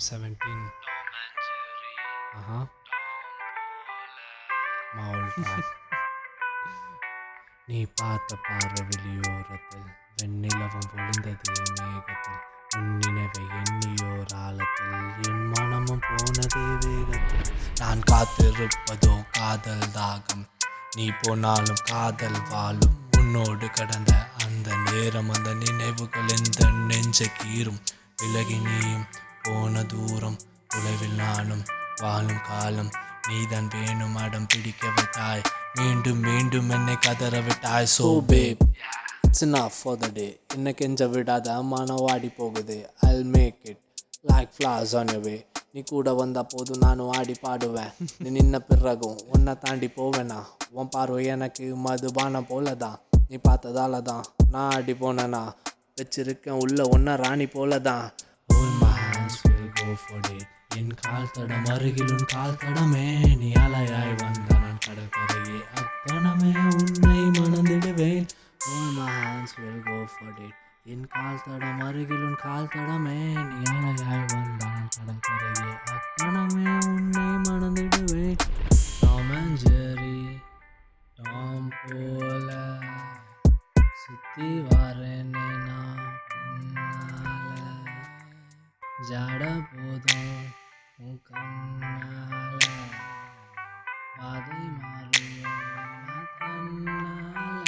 17. Uh-huh. My old track. நீ பார்த்த பார்வை வெளியோரத்தில் வெண்ணிலவும் பொழிந்தது மேகத்தில் உன் நினைவை எண்ணியோர் ஆழத்தில் என் மனமும் போனதே வேகத்தில் நான் காத்திருப்பதோ காதல் தாகம் நீ போனாலும் காதல் வாழும் உன்னோடு கடந்த அந்த நேரம் அந்த நினைவுகள் எந்த நெஞ்ச கீறும் விலகி நீயும் போன தூரம் தொலைவில் நானும் வாழும் காலம் நீதான் வேணும் அடம் பிடிக்க வைத்தாய் மீண்டும் மீண்டும் என்னை கதற விட்டாய் so babe it's enough for the day என்னை கெஞ்ச விடாத மனம் வாடி போகுது I'll make it like flowers on your way நீ கூட வந்த போது நானும் ஆடி பாடுவேன் நீ நின்ன பிறகும் உன்னை தாண்டி போவேனா உன் பார்வை எனக்கு மதுபானம் போலதான் நீ பார்த்ததால தான் நான் ஆடி போனேனா வச்சிருக்கேன் உள்ள ஒன்ன ராணி போலதான் Hold my hands will go for it என் கால் தடம் அருகில் உன் கால் தடமே நீ அலையாய் வந்த நான் கடற்கரையே அத்தனமே உன்னை மணந்திடுவேன் All my hands will go for it என் கால் தடம் அருகில் உன் கால் தடமே நீ அலையாய் வந்த நான் கடற்கரையே அத்தனமே உன்னை மணந்திடுவேன் Tom and Jerry டாம் போல சுத்தி வரேனே நான் பின்னால ஜாட போதும் உன் கண்ணால பாதை மாறும் தன்னால